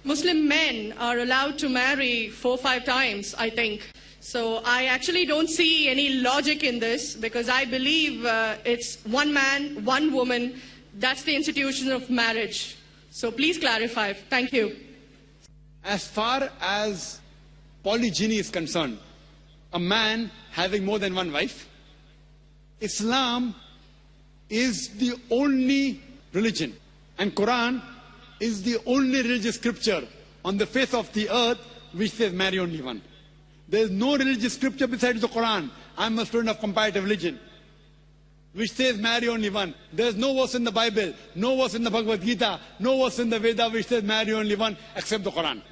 Muslim men are allowed to marry 4-5 times, I think. So I actually don't see any logic in this because I believe it's one man, one woman. That's the institution of marriage. So please clarify. Thank you. As far as polygyny is concerned, a man having more than one wife, Islam is the only religion, and Quran is the only religious scripture on the face of the earth which says marry only one. There is no religious scripture besides the Quran. I am a student of comparative religion, which says marry only one. There is no verse in the Bible, no verse in the Bhagavad Gita, no verse in the Veda which says marry only one except the Quran.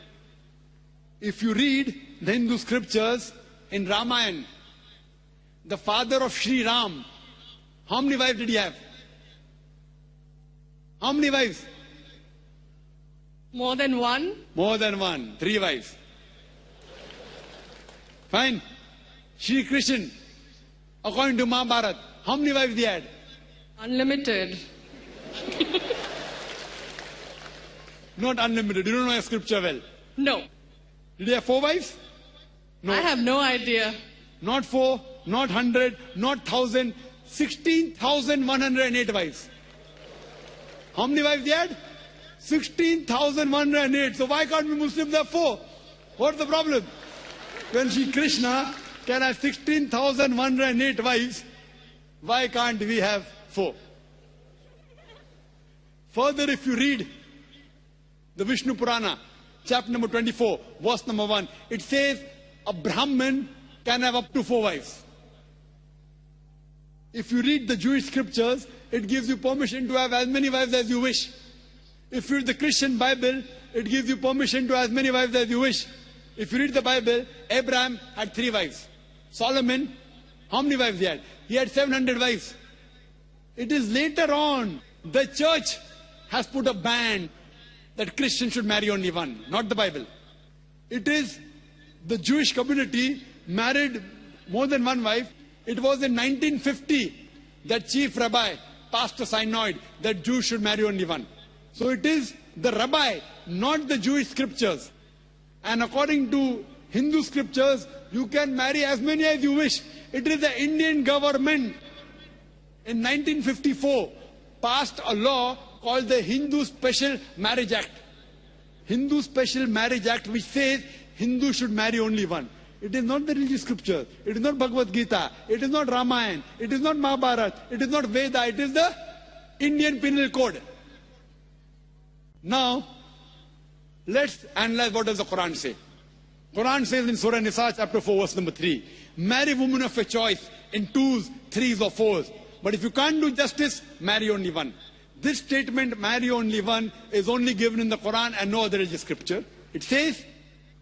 If you read the Hindu scriptures in Ramayana, the father of Sri Ram, how many wives did he have? How many wives? More than one? More than one. 3 wives. Fine. Shri Krishna, according to Mahabharata, how many wives he had? Unlimited. Not unlimited. You don't know your scripture well. No. Did he have 4 wives? No. I have no idea. Not 4, not 100, not 1,000, 16,108 wives. How many wives he had? 16,108. So why can't we Muslims have 4? What's the problem? When Shri Krishna can have 16,108 wives, why can't we have 4? Further, if you read the Vishnu Purana, chapter number 24, verse number 1, it says a Brahmin can have up to 4 wives. If you read the Jewish scriptures, it gives you permission to have as many wives as you wish. If you read the Christian Bible, it gives you permission to have as many wives as you wish. If you read the Bible, Abraham had 3 wives. Solomon, how many wives he had? He had 700 wives. It is later on, the church has put a ban that Christians should marry only one, not the Bible. It is the Jewish community married more than one wife. It was in 1950 that chief rabbi passed a synod that Jews should marry only one. So it is the rabbi, not the Jewish scriptures. And according to Hindu scriptures, you can marry as many as you wish. It is the Indian government in 1954 passed a law called the Hindu Special Marriage Act. Hindu Special Marriage Act, which says Hindus should marry only one. It is not the religious scripture. It is not Bhagavad Gita. It is not Ramayana. It is not Mahabharata. It is not Veda. It is the Indian Penal Code. Now, let's analyze what does the Quran say. Quran says in Surah Nisa chapter 4 verse number 3, marry women of your choice in 2s, 3s or 4s. But if you can't do justice, marry only one. This statement, marry only one, is only given in the Quran and no other religious scripture. It says,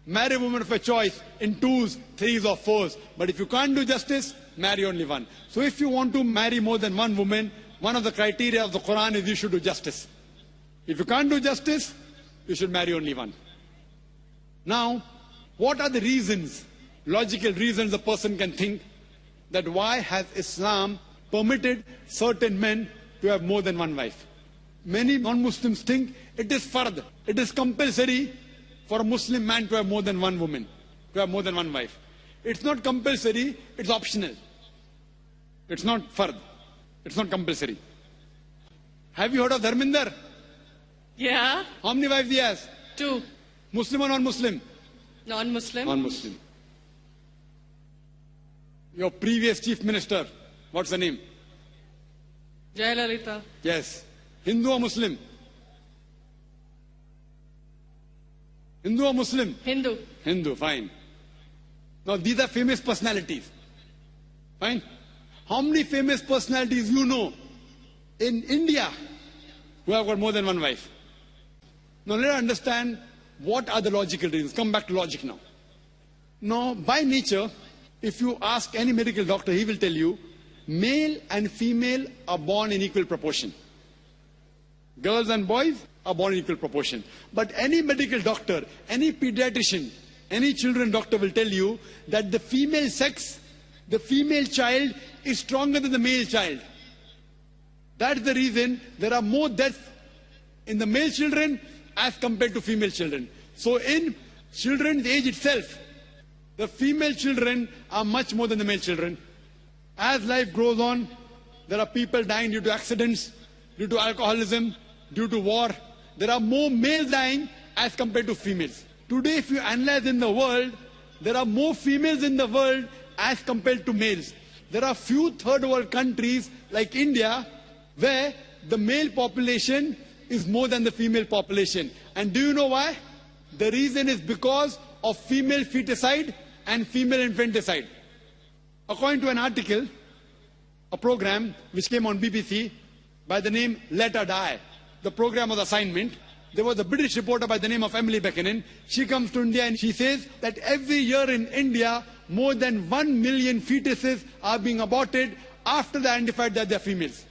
marry women of your choice in 2s, 3s or 4s. But if you can't do justice, marry only one. So if you want to marry more than one woman, one of the criteria of the Quran is you should do justice. If you can't do justice, you should marry only one. Now, what are the reasons, logical reasons a person can think that why has Islam permitted certain men to have more than one wife? Many non-Muslims think it is fard, it is compulsory for a Muslim man to have more than one woman, to have more than one wife. It's not compulsory, it's optional. It's not fard, it's not compulsory. Have you heard of Dharminder? Yeah. How many wives he has? 2. Muslim or non-Muslim? Non-Muslim. Non-Muslim. Your previous chief minister, what's the name? Jayalalitha. Yes. Hindu or Muslim? Hindu or Muslim? Hindu. Hindu, fine. Now these are famous personalities. Fine. How many famous personalities you know in India who have got more than one wife? Now let us understand what are the logical reasons. Come back to logic now. Now, by nature, if you ask any medical doctor, he will tell you, male and female are born in equal proportion. Girls and boys are born in equal proportion. But any medical doctor, any pediatrician, any children doctor will tell you that the female sex, the female child is stronger than the male child. That's the reason there are more deaths in the male children as compared to female children. So in children's age itself, the female children are much more than the male children. As life goes on, there are people dying due to accidents, due to alcoholism, due to war. There are more males dying as compared to females. Today, if you analyze in the world, there are more females in the world as compared to males. There are few third world countries like India where the male population is more than the female population. And do you know why? The reason is because of female feticide and female infanticide. According to an article, a program which came on BBC by the name Let Her Die, the program was assignment. There was a British reporter by the name of Emily Buchanan. She comes to India and she says that every year in India, more than 1 million fetuses are being aborted after they identified that they are females.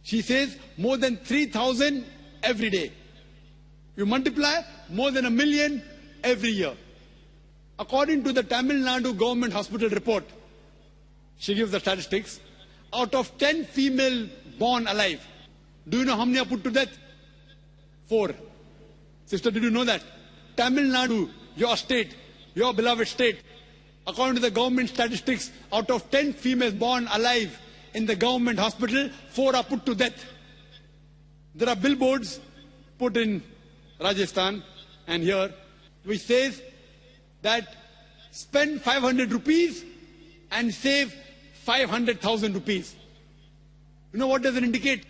She says more than 3,000 every day. You multiply, more than 1 million every year. According to the Tamil Nadu government hospital report, she gives the statistics. Out of 10 female born alive, do you know how many are put to death? 4. Sister, did you know that? Tamil Nadu, your state, your beloved state, according to the government statistics, out of 10 females born alive in the government hospital, 4 are put to death. There are billboards put in Rajasthan and here, which says that spend 500 rupees and save 500,000 rupees. You know what does it indicate?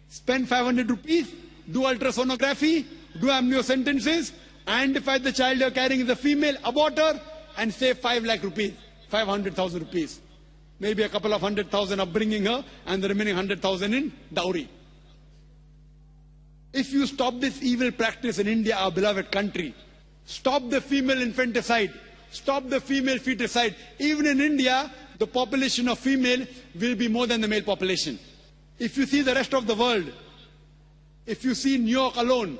Spend 500 rupees, do ultrasonography, do amniocentesis, identify the child you're carrying is a female, abort her, and save 5 lakh rupees, 500,000 rupees. Maybe a couple of 100,000 upbringing her, and the remaining 100,000 in dowry. If you stop this evil practice in India, our beloved country, stop the female infanticide, stop the female feticide. Even in India, the population of female will be more than the male population. If you see the rest of the world, if you see New York alone,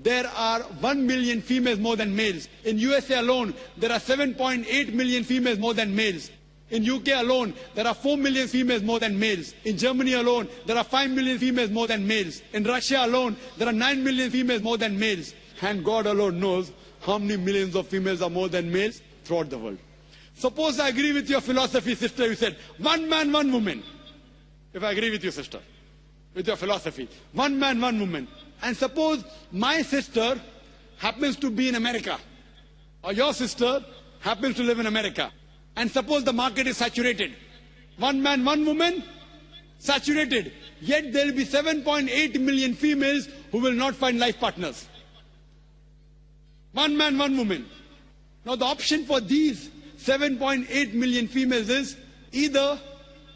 there are 1 million females more than males. In USA alone, there are 7.8 million females more than males. In UK alone, there are 4 million females more than males. In Germany alone, there are 5 million females more than males. In Russia alone, there are 9 million females more than males. And God alone knows how many millions of females are more than males throughout the world. Suppose I agree with your philosophy, sister. You said, 1 man, 1 woman. If I agree with you, sister, with your philosophy, 1 man, 1 woman. And suppose my sister happens to be in America, or your sister happens to live in America. And suppose the market is saturated. 1 man, 1 woman, saturated. Yet there will be 7.8 million females who will not find life partners. 1 man, 1 woman. Now the option for these 7.8 million females is either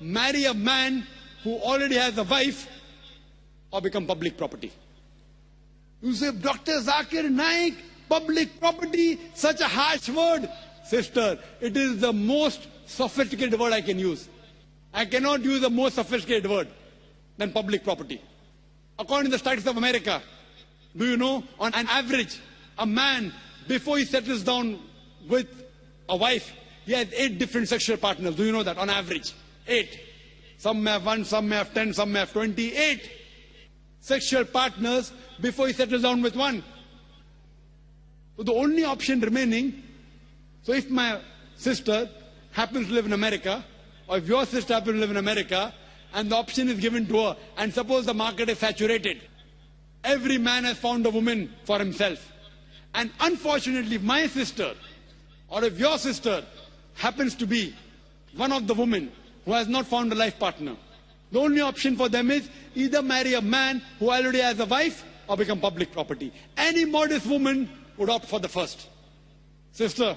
marry a man who already has a wife or become public property. You say, Dr. Zakir Naik, public property, such a harsh word. Sister, it is the most sophisticated word I can use. I cannot use a more sophisticated word than public property. According to the statistics of America, do you know, on an average, a man, before he settles down with a wife, he has 8 different sexual partners. Do you know that? On average, 8. Some may have 1, some may have 10, some may have 28 sexual partners before he settles down with one. So the only option remaining, so if my sister happens to live in America, or if your sister happens to live in America, and the option is given to her, and suppose the market is saturated, every man has found a woman for himself. And unfortunately, if my sister, or if your sister happens to be one of the women who has not found a life partner, the only option for them is either marry a man who already has a wife or become public property. Any modest woman would opt for the first. Sister,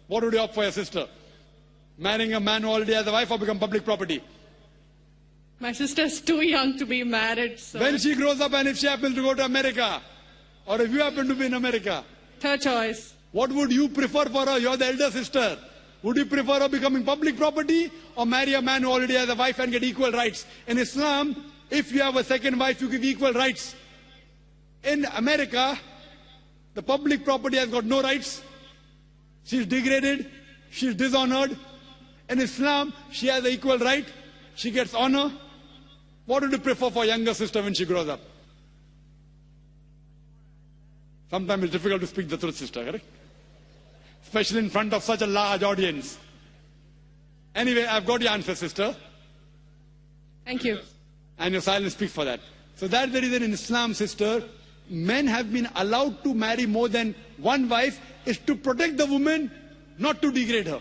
what would you opt for your sister? Marrying a man who already has a wife or become public property? My sister's too young to be married. So when she grows up and if she happens to go to America, or if you happen to be in America, her choice. What would you prefer for her? You're the elder sister. Would you prefer her becoming public property or marry a man who already has a wife and get equal rights? In Islam, if you have a second wife, you give equal rights. In America, the public property has got no rights. She's degraded. She's dishonored. In Islam, she has an equal right. She gets honor. What would you prefer for a younger sister when she grows up? Sometimes it's difficult to speak the truth, sister, correct? Especially in front of such a large audience. Anyway, I've got your answer, sister. Thank you. And your silence speaks for that. So that's the reason in Islam, sister, men have been allowed to marry more than one wife, is to protect the woman, not to degrade her.